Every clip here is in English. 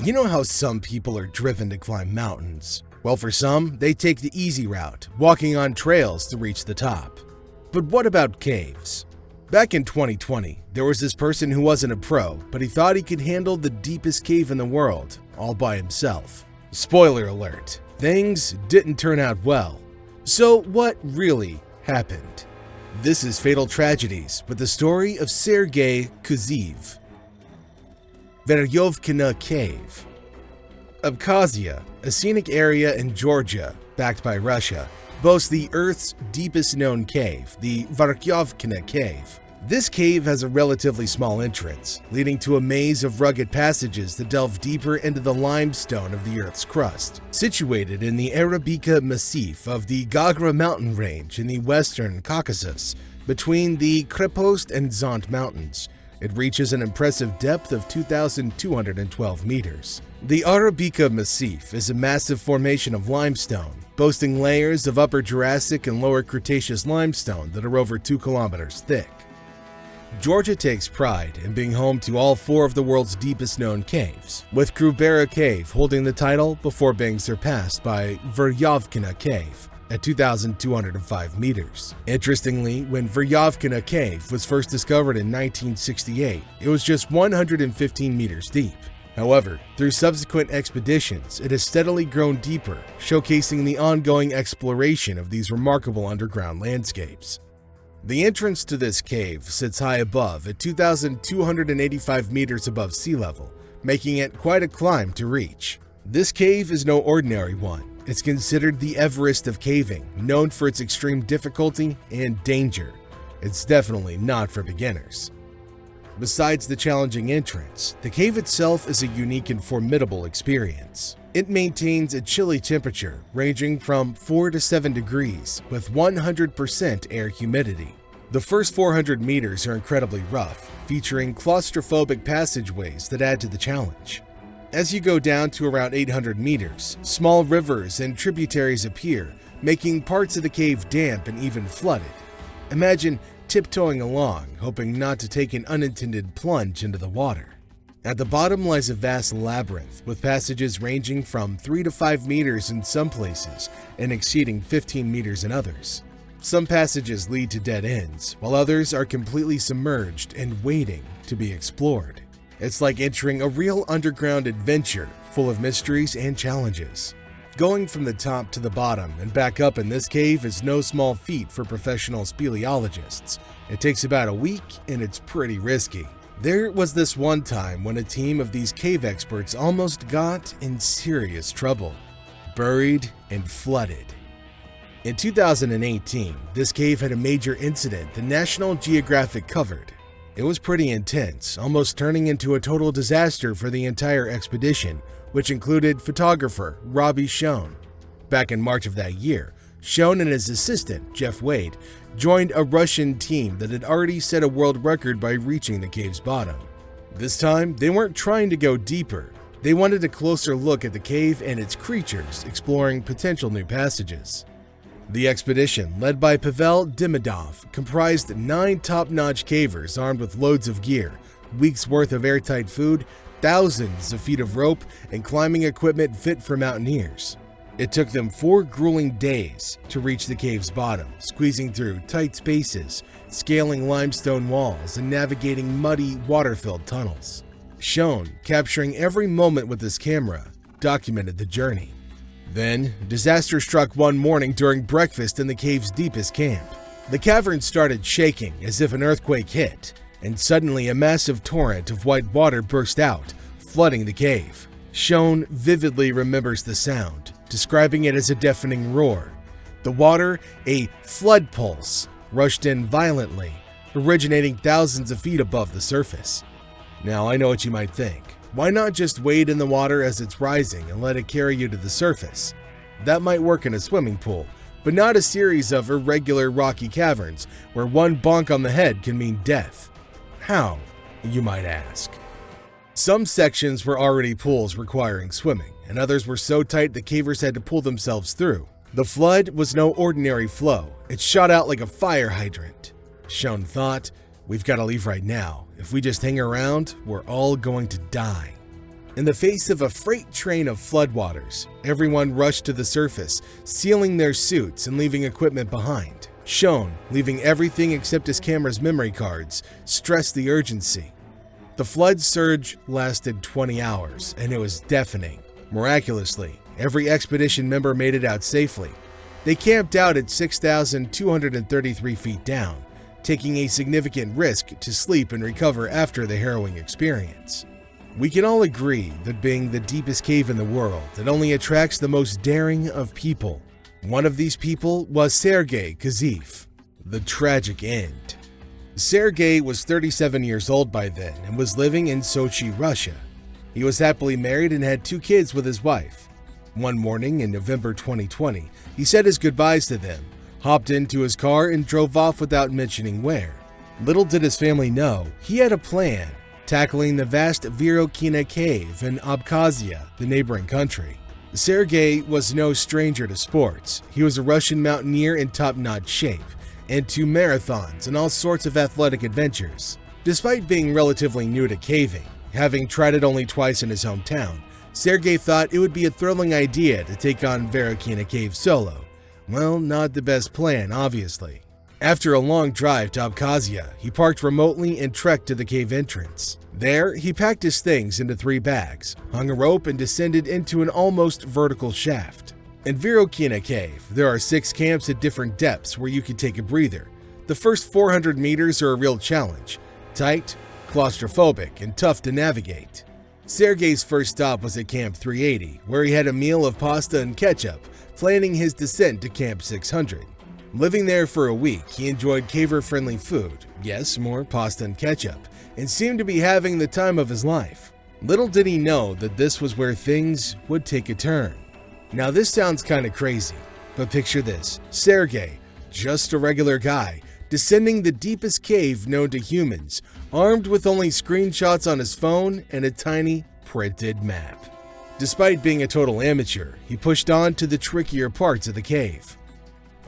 You know how some people are driven to climb mountains? Well, for some, they take the easy route, walking on trails to reach the top. But what about caves? Back in 2020, there was this person who wasn't a pro, but he thought he could handle the deepest cave in the world, all by himself. Spoiler alert, things didn't turn out well. So what really happened? This is Fatal Tragedies with the story of Sergei Kozeev. Veryovkina Cave. Abkhazia, a scenic area in Georgia, backed by Russia, boasts the Earth's deepest known cave, the Veryovkina Cave. This cave has a relatively small entrance, leading to a maze of rugged passages that delve deeper into the limestone of the Earth's crust. Situated in the Veryovkina Massif of the Gagra mountain range in the western Caucasus, between the Krepost and Zont mountains, it reaches an impressive depth of 2,212 meters. The Veryovkina Massif is a massive formation of limestone, boasting layers of Upper Jurassic and Lower Cretaceous limestone that are over 2 kilometers thick. Georgia takes pride in being home to all 4 of the world's deepest known caves, with Veryovkina Cave holding the title before being surpassed by Veryovkina Cave at 2,205 meters. Interestingly, when Veryovkina Cave was first discovered in 1968, it was just 115 meters deep. However, through subsequent expeditions, it has steadily grown deeper, showcasing the ongoing exploration of these remarkable underground landscapes. The entrance to this cave sits high above at 2,285 meters above sea level, making it quite a climb to reach. This cave is no ordinary one. It's considered the Everest of caving, known for its extreme difficulty and danger. It's definitely not for beginners. Besides the challenging entrance, the cave itself is a unique and formidable experience. It maintains a chilly temperature ranging from 4 to 7 degrees with 100% air humidity. The first 400 meters are incredibly rough, featuring claustrophobic passageways that add to the challenge. As you go down to around 800 meters, small rivers and tributaries appear, making parts of the cave damp and even flooded. Imagine tiptoeing along, hoping not to take an unintended plunge into the water. At the bottom lies a vast labyrinth, with passages ranging from 3 to 5 meters in some places and exceeding 15 meters in others. Some passages lead to dead ends, while others are completely submerged and waiting to be explored. It's like entering a real underground adventure full of mysteries and challenges. Going from the top to the bottom and back up in this cave is no small feat for professional speleologists. It takes about a week and it's pretty risky. There was this one time when a team of these cave experts almost got in serious trouble. Buried and flooded. In 2018, this cave had a major incident the National Geographic covered. It was pretty intense, almost turning into a total disaster for the entire expedition, which included photographer Robbie Schoen. Back in March of that year, Schoen and his assistant, Jeff Wade, joined a Russian team that had already set a world record by reaching the cave's bottom. This time, they weren't trying to go deeper. They wanted a closer look at the cave and its creatures, exploring potential new passages. The expedition, led by Pavel Demidov, comprised 9 top-notch cavers armed with loads of gear, weeks' worth of airtight food, thousands of feet of rope, and climbing equipment fit for mountaineers. It took them 4 grueling days to reach the cave's bottom, squeezing through tight spaces, scaling limestone walls, and navigating muddy, water-filled tunnels. Schoen, capturing every moment with his camera, documented the journey. Then, disaster struck one morning during breakfast in the cave's deepest camp. The cavern started shaking as if an earthquake hit, and suddenly a massive torrent of white water burst out, flooding the cave. Schoen vividly remembers the sound, describing it as a deafening roar. The water, a flood pulse, rushed in violently, originating thousands of feet above the surface. Now, I know what you might think. Why not just wade in the water as it's rising and let it carry you to the surface? That might work in a swimming pool, but not a series of irregular rocky caverns where one bonk on the head can mean death. How, you might ask? Some sections were already pools requiring swimming, and others were so tight the cavers had to pull themselves through. The flood was no ordinary flow. It shot out like a fire hydrant. Schoen thought, "We've got to leave right now. If we just hang around, we're all going to die." In the face of a freight train of floodwaters, everyone rushed to the surface, sealing their suits and leaving equipment behind. Sean, leaving everything except his camera's memory cards, stressed the urgency. The flood surge lasted 20 hours, and it was deafening. Miraculously, every expedition member made it out safely. They camped out at 6,233 feet down, taking a significant risk to sleep and recover after the harrowing experience. We can all agree that being the deepest cave in the world, it only attracts the most daring of people. One of these people was Sergei Kozeev. The tragic end. Sergei was 37 years old by then and was living in Sochi, Russia. He was happily married and had 2 kids with his wife. One morning in November 2020, he said his goodbyes to them, hopped into his car, and drove off without mentioning where. Little did his family know, he had a plan, tackling the vast Veryovkina Cave in Abkhazia, the neighboring country. Sergei was no stranger to sports. He was a Russian mountaineer in top-notch shape, into marathons and all sorts of athletic adventures. Despite being relatively new to caving, having tried it only twice in his hometown, Sergei thought it would be a thrilling idea to take on Veryovkina Cave solo. Well, not the best plan, obviously. After a long drive to Abkhazia, he parked remotely and trekked to the cave entrance. There, he packed his things into 3 bags, hung a rope, and descended into an almost vertical shaft. In Veryovkina Cave, there are 6 camps at different depths where you can take a breather. The first 400 meters are a real challenge, tight, claustrophobic, and tough to navigate. Sergei's first stop was at Camp 380, where he had a meal of pasta and ketchup, planning his descent to Camp 600. Living there for a week, he enjoyed caver-friendly food, yes, more pasta and ketchup, and seemed to be having the time of his life. Little did he know that this was where things would take a turn. Now this sounds kinda crazy, but picture this: Sergei, just a regular guy, descending the deepest cave known to humans, armed with only screenshots on his phone and a tiny printed map. Despite being a total amateur, he pushed on to the trickier parts of the cave.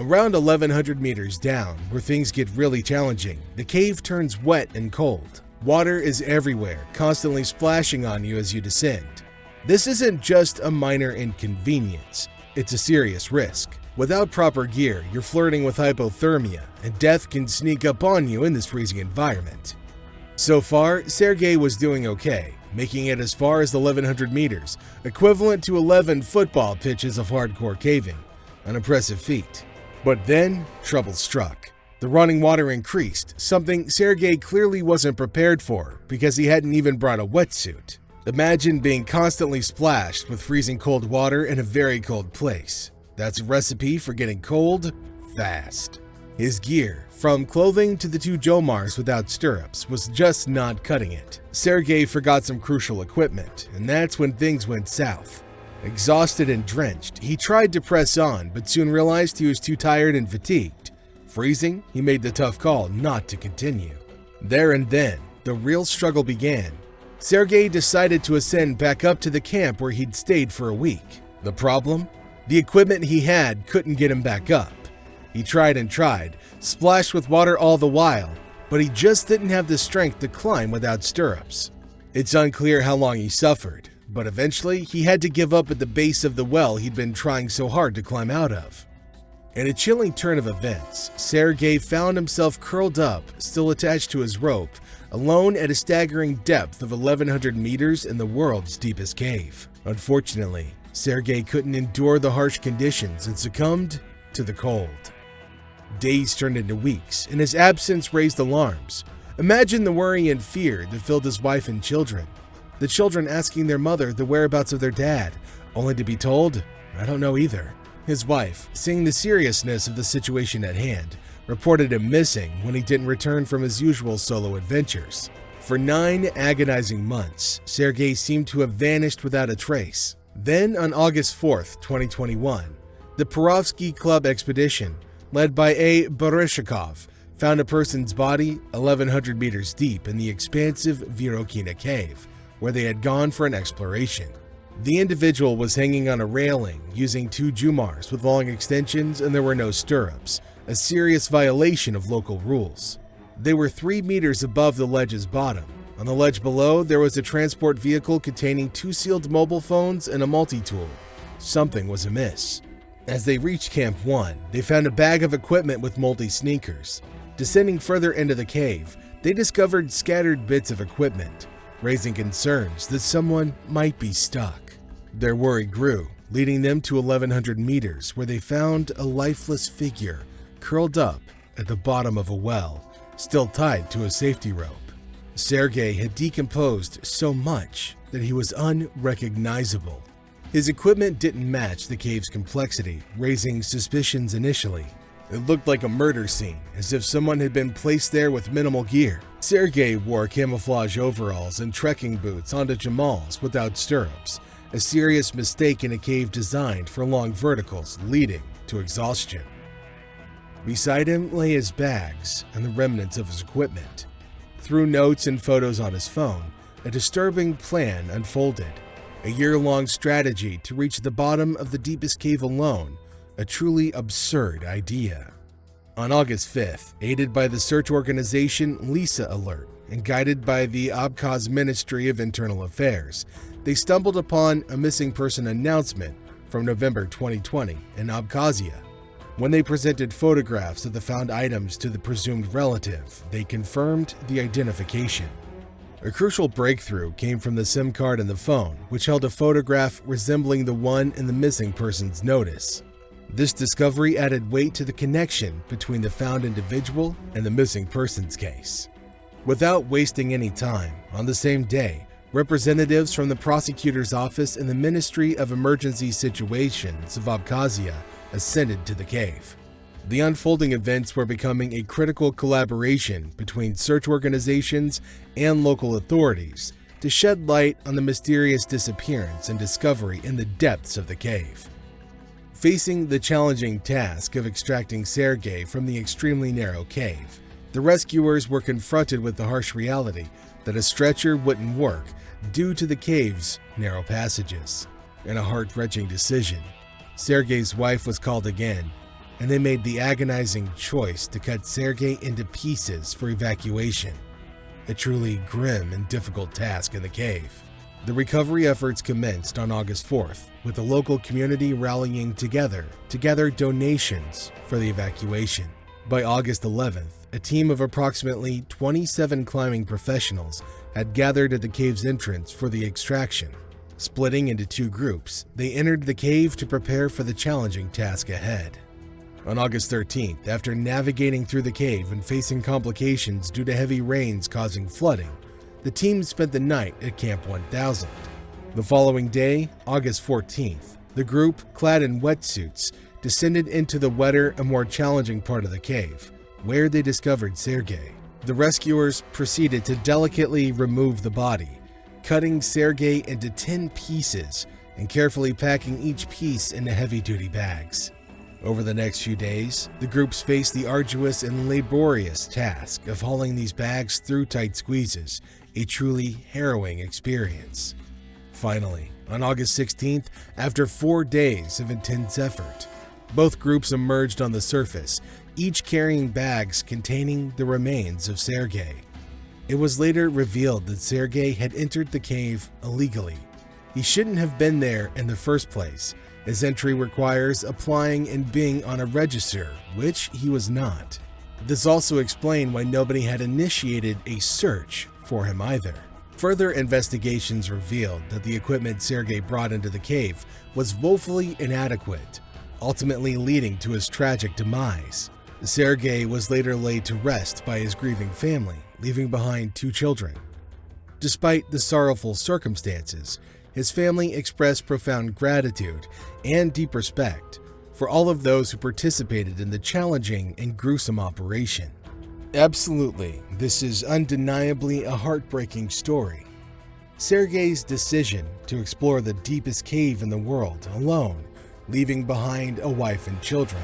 Around 1,100 meters down, where things get really challenging, the cave turns wet and cold. Water is everywhere, constantly splashing on you as you descend. This isn't just a minor inconvenience, it's a serious risk. Without proper gear, you're flirting with hypothermia, and death can sneak up on you in this freezing environment. So far, Sergei was doing okay, making it as far as 1,100 meters, equivalent to 11 football pitches of hardcore caving. An impressive feat. But then, trouble struck. The running water increased, something Sergei clearly wasn't prepared for because he hadn't even brought a wetsuit. Imagine being constantly splashed with freezing cold water in a very cold place. That's a recipe for getting cold fast. His gear, from clothing to the 2 Jomars without stirrups, was just not cutting it. Sergei forgot some crucial equipment, and that's when things went south. Exhausted and drenched, he tried to press on, but soon realized he was too tired and fatigued. Freezing, he made the tough call not to continue. There and then, the real struggle began. Sergei decided to ascend back up to the camp where he'd stayed for a week. The problem? The equipment he had couldn't get him back up. He tried and tried, splashed with water all the while, but he just didn't have the strength to climb without stirrups. It's unclear how long he suffered, but eventually he had to give up at the base of the well he'd been trying so hard to climb out of. In a chilling turn of events, Sergei found himself curled up, still attached to his rope, alone at a staggering depth of 1,100 meters in the world's deepest cave. Unfortunately, Sergei couldn't endure the harsh conditions and succumbed to the cold. Days turned into weeks, and his absence raised alarms. Imagine the worry and fear that filled his wife and children. The children asking their mother the whereabouts of their dad, only to be told, "I don't know either." His wife, seeing the seriousness of the situation at hand, reported him missing when he didn't return from his usual solo adventures. For 9 agonizing months, Sergei seemed to have vanished without a trace. Then, on August 4th, 2021, the Perovsky Club expedition, led by A. Baryshnikov, found a person's body 1,100 meters deep in the expansive Veryovkina Cave, where they had gone for an exploration. The individual was hanging on a railing using 2 Jumars with long extensions, and there were no stirrups, a serious violation of local rules. They were 3 meters above the ledge's bottom, On the ledge below, there was a transport vehicle containing 2 sealed mobile phones and a multi-tool. Something was amiss. As they reached Camp 1, they found a bag of equipment with moldy sneakers. Descending further into the cave, they discovered scattered bits of equipment, raising concerns that someone might be stuck. Their worry grew, leading them to 1,100 meters, where they found a lifeless figure curled up at the bottom of a well, still tied to a safety rope. Sergei had decomposed so much that he was unrecognizable. His equipment didn't match the cave's complexity, raising suspicions initially. It looked like a murder scene, as if someone had been placed there with minimal gear. Sergei wore camouflage overalls and trekking boots onto Jamal's without stirrups, a serious mistake in a cave designed for long verticals leading to exhaustion. Beside him lay his bags and the remnants of his equipment. Through notes and photos on his phone, a disturbing plan unfolded. A year-long strategy to reach the bottom of the deepest cave alone, a truly absurd idea. On August 5th, aided by the search organization Lisa Alert and guided by the Abkhaz Ministry of Internal Affairs, they stumbled upon a missing person announcement from November 2020 in Abkhazia. When they presented photographs of the found items to the presumed relative, they confirmed the identification. A crucial breakthrough came from the SIM card in the phone, which held a photograph resembling the one in the missing person's notice. This discovery added weight to the connection between the found individual and the missing persons case. Without wasting any time, on the same day, representatives from the prosecutor's office and the Ministry of Emergency Situations of Abkhazia ascended to the cave. The unfolding events were becoming a critical collaboration between search organizations and local authorities to shed light on the mysterious disappearance and discovery in the depths of the cave. Facing the challenging task of extracting Sergei from the extremely narrow cave, the rescuers were confronted with the harsh reality that a stretcher wouldn't work due to the cave's narrow passages. In a heart-wrenching decision, Sergei's wife was called again, and they made the agonizing choice to cut Sergei into pieces for evacuation, a truly grim and difficult task in the cave. The recovery efforts commenced on August 4th, with the local community rallying together to gather donations for the evacuation. By August 11th, a team of approximately 27 climbing professionals had gathered at the cave's entrance for the extraction. Splitting into 2 groups, they entered the cave to prepare for the challenging task ahead. On August 13th, after navigating through the cave and facing complications due to heavy rains causing flooding, the team spent the night at Camp 1000. The following day, August 14th, the group, clad in wetsuits, descended into the wetter and more challenging part of the cave, where they discovered Sergei. The rescuers proceeded to delicately remove the body, cutting Sergei into 10 pieces and carefully packing each piece into heavy-duty bags. Over the next few days, the groups faced the arduous and laborious task of hauling these bags through tight squeezes, a truly harrowing experience. Finally, on August 16th, after 4 days of intense effort, both groups emerged on the surface, each carrying bags containing the remains of Sergei. It was later revealed that Sergei had entered the cave illegally. He shouldn't have been there in the first place, as entry requires applying and being on a register, which he was not. This also explained why nobody had initiated a search for him either. Further investigations revealed that the equipment Sergei brought into the cave was woefully inadequate, ultimately leading to his tragic demise. Sergei was later laid to rest by his grieving family, leaving behind 2 children. Despite the sorrowful circumstances, his family expressed profound gratitude and deep respect for all of those who participated in the challenging and gruesome operation. Absolutely, this is undeniably a heartbreaking story. Sergei's decision to explore the deepest cave in the world alone, leaving behind a wife and children,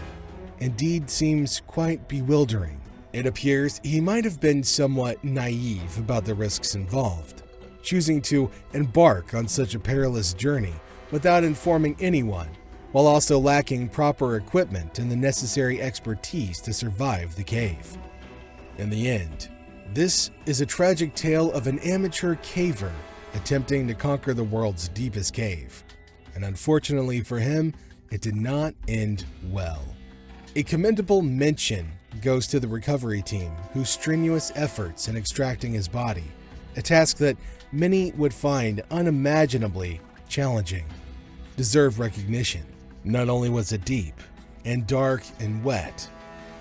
indeed seems quite bewildering. It appears he might have been somewhat naive about the risks involved, choosing to embark on such a perilous journey without informing anyone, while also lacking proper equipment and the necessary expertise to survive the cave. In the end, This is a tragic tale of an amateur caver attempting to conquer the world's deepest cave. And unfortunately for him, it did not end well. A commendable mention goes to the recovery team, whose strenuous efforts in extracting his body, a task that many would find unimaginably challenging, deserve recognition. Not only was it deep and dark and wet,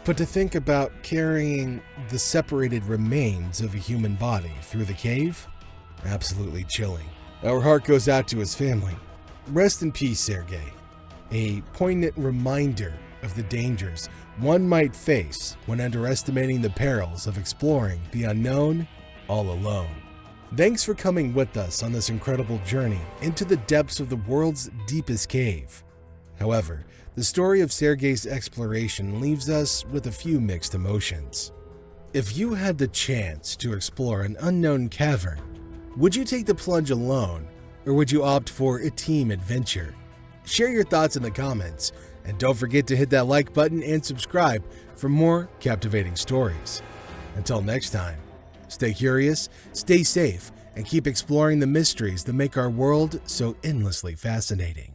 but to think about carrying the separated remains of a human body through the cave, absolutely chilling. Our heart goes out to his family. Rest in peace, Sergei. A poignant reminder of the dangers one might face when underestimating the perils of exploring the unknown all alone. Thanks for coming with us on this incredible journey into the depths of the world's deepest cave. However, the story of Sergei's exploration leaves us with a few mixed emotions. If you had the chance to explore an unknown cavern, would you take the plunge alone, or would you opt for a team adventure? Share your thoughts in the comments, and don't forget to hit that like button and subscribe for more captivating stories. Until next time, stay curious, stay safe, and keep exploring the mysteries that make our world so endlessly fascinating.